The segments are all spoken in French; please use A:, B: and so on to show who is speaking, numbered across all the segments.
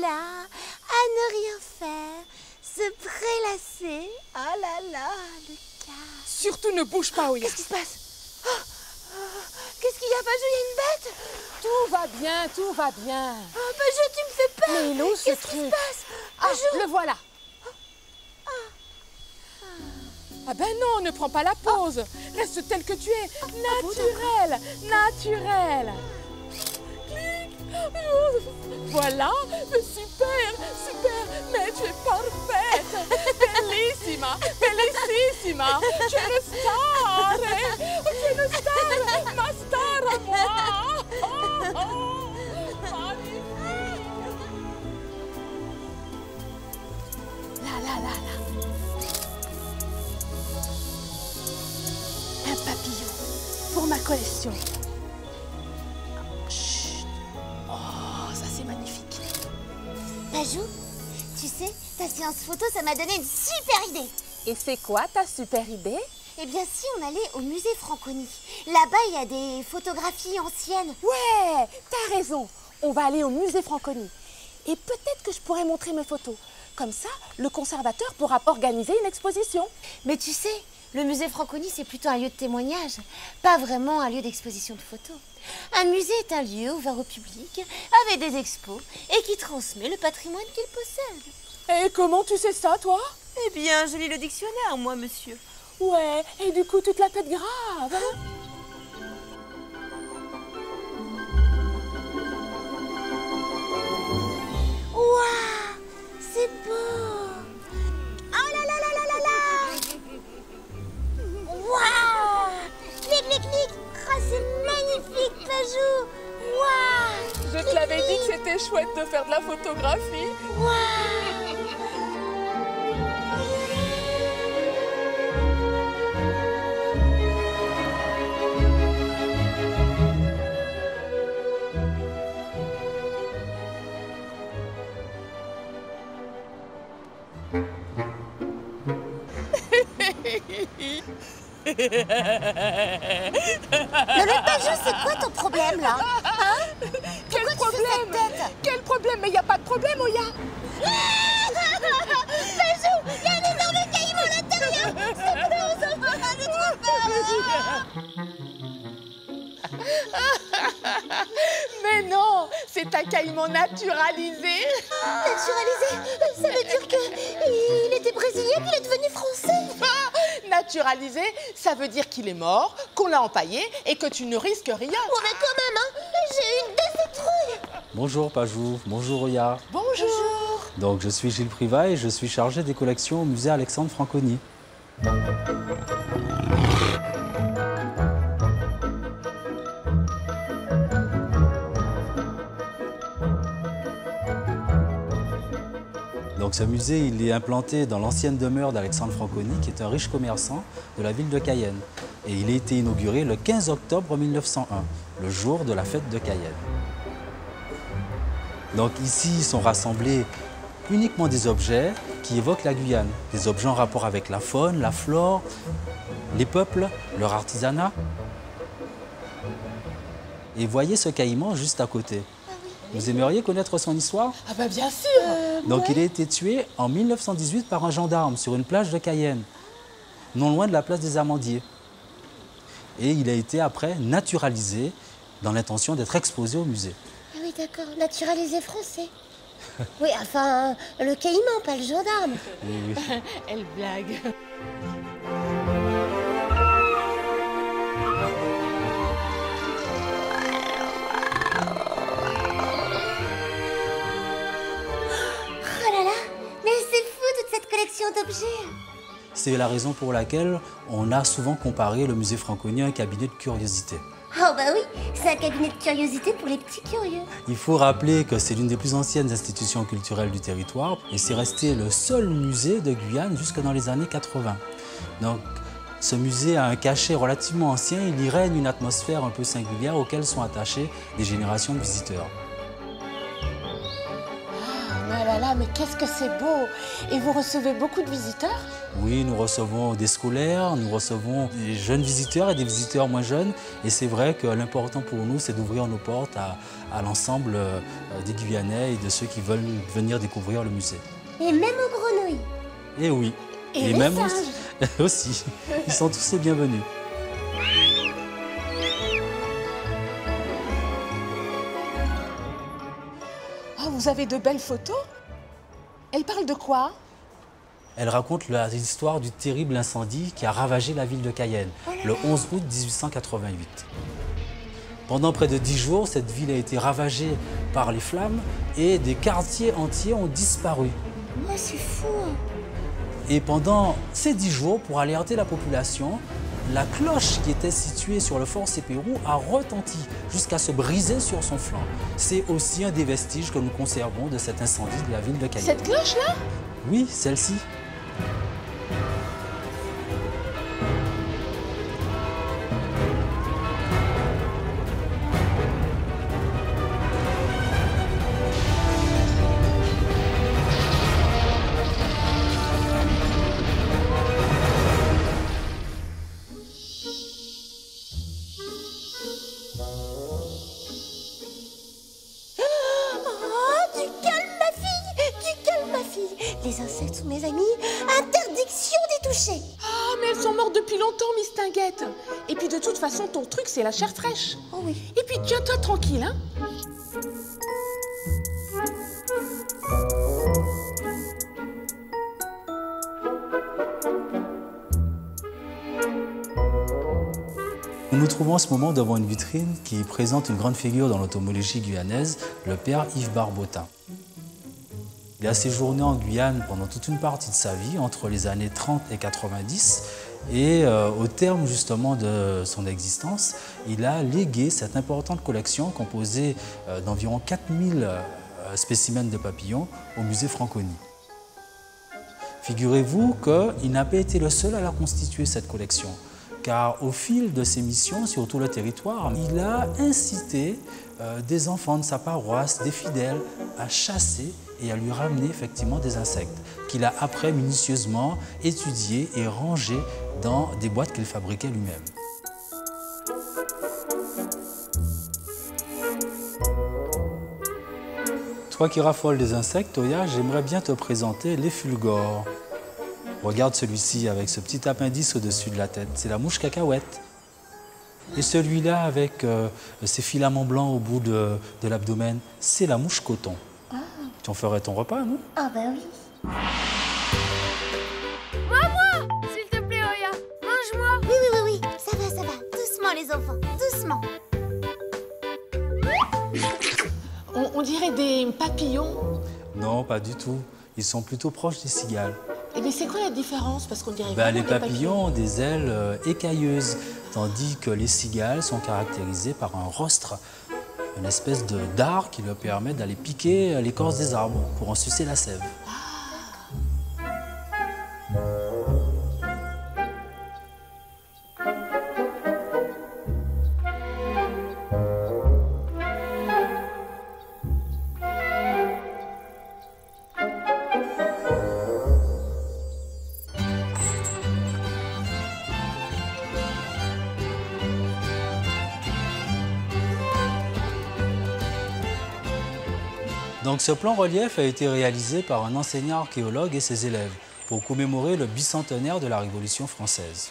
A: là, à ne rien faire, se prélasser. Oh là là, le cas.
B: Surtout ne bouge pas, Oya.
A: Qu'est-ce qui se passe? Qu'est-ce qu'il y a, Pajou? Il y a une bête?
B: Tout va bien, tout va bien.
A: Oh, Pajou, tu me fais peur.
B: Mais il est où ce
A: Qu'est-ce qui
B: truc?
A: se passe?
B: Ah,
A: Pajou.
B: le voilà. Ah ben non, ne prends pas la pause. Reste tel que tu es. Naturel, naturel. Clic. Voilà, super, super. Mais tu es parfaite. Bellissima, bellissima. Tu es une star. Tu es une star. Ma star à moi. Oh, oh. Magnifique. Là. Un papillon pour ma collection. Chut. Oh, ça c'est magnifique.
A: Pajou, tu sais, ta séance photo, ça m'a donné une super idée.
B: Et c'est quoi ta super idée?
A: Eh bien, si on allait au musée Franconie. Là-bas, il y a des photographies anciennes.
B: Ouais, t'as raison. On va aller au musée Franconie. Et peut-être que je pourrais montrer mes photos. Comme ça, le conservateur pourra organiser une exposition.
A: Mais tu sais, le musée Franconie, c'est plutôt un lieu de témoignage, pas vraiment un lieu d'exposition de photos. Un musée est un lieu ouvert au public, avec des expos, et qui transmet le patrimoine qu'il possède.
B: Et comment tu sais ça, toi?
A: Eh bien, je lis le dictionnaire, moi, monsieur.
B: Ouais, et du coup, tu te la pètes grave, hein?
A: Waouh, c'est beau. Oh là là là là là là. Waouh. Clic, clic, clic. Oh, c'est magnifique, Pajou. Waouh.
B: Je te l'avais dit que c'était chouette de faire de la photographie.
A: Waouh. Le Pajou, c'est quoi ton problème là? Hein?
B: Quel
A: Pourquoi tu fais cette tête?
B: Quel problème? Mais il n'y a pas de problème, Oya.
A: Pajou, il y a un énorme caïman à l'intérieur. C'est plus aux enfants, j'ai trop peur.
B: Mais non, c'est un caïman naturalisé.
A: Naturalisé, ça veut dire qu'il était brésilien puis il est devenu français.
B: Naturalisé, ça veut dire qu'il est mort, qu'on l'a empaillé et que tu ne risques rien.
A: Bon, mais quand même, hein, j'ai eu une décitrouille.
C: Bonjour Pajou, bonjour Oya.
B: Bonjour.
C: Donc je suis Gilles Privat et je suis chargé des collections au musée Alexandre Franconi. Donc ce musée, il est implanté dans l'ancienne demeure d'Alexandre Franconi, qui est un riche commerçant de la ville de Cayenne. Et il a été inauguré le 15 octobre 1901, le jour de la fête de Cayenne. Donc ici sont rassemblés uniquement des objets qui évoquent la Guyane, des objets en rapport avec la faune, la flore, les peuples, leur artisanat. Et voyez ce caïman juste à côté. Vous aimeriez connaître son histoire?
B: Ah bah bien sûr.
C: Donc il a été tué en 1918 par un gendarme sur une plage de Cayenne, non loin de la place des Amandiers. Et il a été après naturalisé dans l'intention d'être exposé au musée.
A: Ah oui, d'accord, naturalisé français. Oui, enfin, le caïman, pas le gendarme.
C: Oui, oui.
B: Elle blague.
A: Oh là là, mais c'est fou toute cette collection d'objets.
C: C'est la raison pour laquelle on a souvent comparé le musée Franconi à un cabinet de curiosités.
A: Oh bah oui, c'est un cabinet de curiosité pour les petits curieux.
C: Il faut rappeler que c'est l'une des plus anciennes institutions culturelles du territoire et c'est resté le seul musée de Guyane jusque dans les années 80. Donc, ce musée a un cachet relativement ancien, il y règne une atmosphère un peu singulière auquel sont attachées des générations de visiteurs.
B: Ah là là, mais qu'est-ce que c'est beau! Et vous recevez beaucoup de visiteurs?
C: Oui, nous recevons des scolaires, nous recevons des jeunes visiteurs et des visiteurs moins jeunes. Et c'est vrai que l'important pour nous, c'est d'ouvrir nos portes à l'ensemble des Guyanais et de ceux qui veulent venir découvrir le musée.
A: Et même aux grenouilles.
C: Et oui.
A: Et les
C: même
A: singes.
C: aussi. Ils sont tous les bienvenus.
B: Oh, vous avez de belles photos? Elles parlent de quoi?
C: Elle raconte l'histoire du terrible incendie qui a ravagé la ville de Cayenne le 11 août 1888. Pendant près de 10 jours, cette ville a été ravagée par les flammes et des quartiers entiers ont disparu.
A: Oh, c'est fou.
C: Et pendant ces 10 jours, pour alerter la population, la cloche qui était située sur le fort Sépérou a retenti jusqu'à se briser sur son flanc. C'est aussi un des vestiges que nous conservons de cet incendie de la ville de Cayenne.
B: Cette cloche-là?
C: Oui, celle-ci.
A: Les insectes sont mes amis. Interdiction d'y toucher.
B: Ah, mais elles sont mortes depuis longtemps, Miss Tinguette. Et puis de toute façon, ton truc, c'est la chair fraîche.
A: Oh oui.
B: Et puis tiens-toi tranquille, hein.
C: Nous nous trouvons en ce moment devant une vitrine qui présente une grande figure dans l'entomologie guyanaise, le père Yves Barbotin. Il a séjourné en Guyane pendant toute une partie de sa vie, entre les années 30 et 90. Et au terme justement de son existence, il a légué cette importante collection composée d'environ 4000 spécimens de papillons au musée Franconie. Figurez-vous qu'il n'a pas été le seul à la constituer, cette collection. Car au fil de ses missions sur tout le territoire, il a incité des enfants de sa paroisse, des fidèles, à chasser et à lui ramener effectivement des insectes qu'il a après minutieusement étudiés et rangés dans des boîtes qu'il fabriquait lui-même. Toi qui raffoles des insectes, Toya, j'aimerais bien te présenter les fulgores. Regarde celui-ci avec ce petit appendice au-dessus de la tête, c'est la mouche cacahuète. Et celui-là avec ses filaments blancs au bout de l'abdomen, c'est la mouche coton. Ah. Tu en ferais ton repas, non?
A: Ah bah oui.
D: Moi, s'il te plaît, Oya, mange-moi.
A: Oui, ça va. Doucement les enfants, doucement.
B: On dirait des papillons.
C: Non, pas du tout. Ils sont plutôt proches des cigales.
B: Et mais c'est quoi la différence? Parce qu'on dirait
C: Les
B: vraiment des
C: papillons ont des ailes écailleuses, tandis que les cigales sont caractérisées par un rostre, une espèce de dard qui leur permet d'aller piquer l'écorce des arbres pour en sucer la sève. Donc ce plan relief a été réalisé par un enseignant archéologue et ses élèves pour commémorer le bicentenaire de la Révolution française.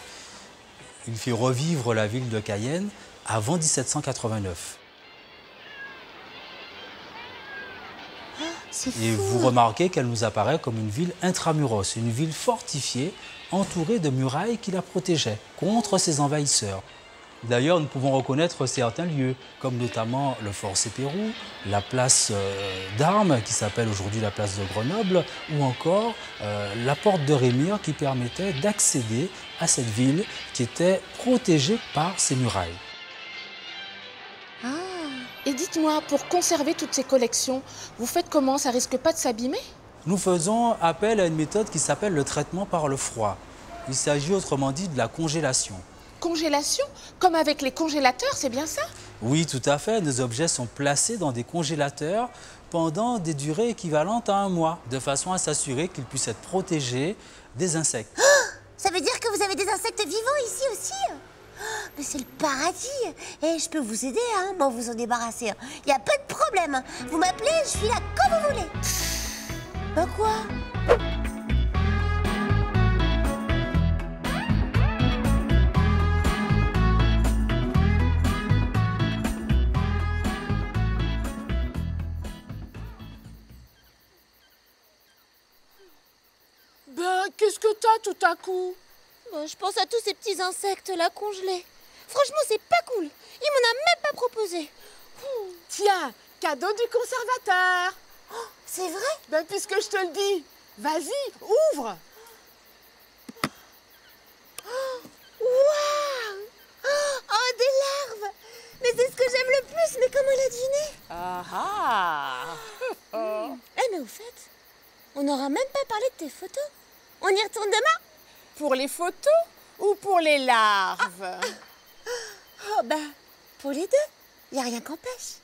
C: Il fait revivre la ville de Cayenne avant 1789. Et vous remarquez qu'elle nous apparaît comme une ville intramuros, une ville fortifiée, entourée de murailles qui la protégeaient contre ses envahisseurs. D'ailleurs, nous pouvons reconnaître certains lieux, comme notamment le fort Sépérou, la place d'Armes, qui s'appelle aujourd'hui la place de Grenoble, ou encore la porte de Rémire, qui permettait d'accéder à cette ville qui était protégée par ces murailles.
B: Et dites-moi, pour conserver toutes ces collections, vous faites comment? Ça risque pas de s'abîmer?
C: Nous faisons appel à une méthode qui s'appelle le traitement par le froid. Il s'agit autrement dit de la congélation.
B: Congélation? Comme avec les congélateurs, c'est bien ça?
C: Oui, tout à fait. Nos objets sont placés dans des congélateurs pendant des durées équivalentes à 1 mois, de façon à s'assurer qu'ils puissent être protégés des insectes.
A: Ça veut dire que vous avez des insectes vivants ici aussi? Mais c'est le paradis. Et je peux vous aider, hein, moi vous en débarrasser. Il n'y a pas de problème. Vous m'appelez, je suis là quand vous voulez. Bah quoi?
B: Ben, qu'est-ce que t'as tout à coup?
A: Je pense à tous ces petits insectes là congelés. Franchement, c'est pas cool. Il m'en a même pas proposé.
B: Tiens, cadeau du conservateur.
A: C'est vrai?
B: Ben, puisque je te le dis, vas-y, ouvre.
A: Waouh! Oh, des larves! Mais c'est ce que j'aime le plus, mais comment elle a deviné?
B: Ah ah.
A: Eh, mais au fait, on n'aura même pas parlé de tes photos. On y retourne demain?
B: Pour les photos ou pour les larves?
A: Oh, bah, pour les deux. Y a rien qu'empêche.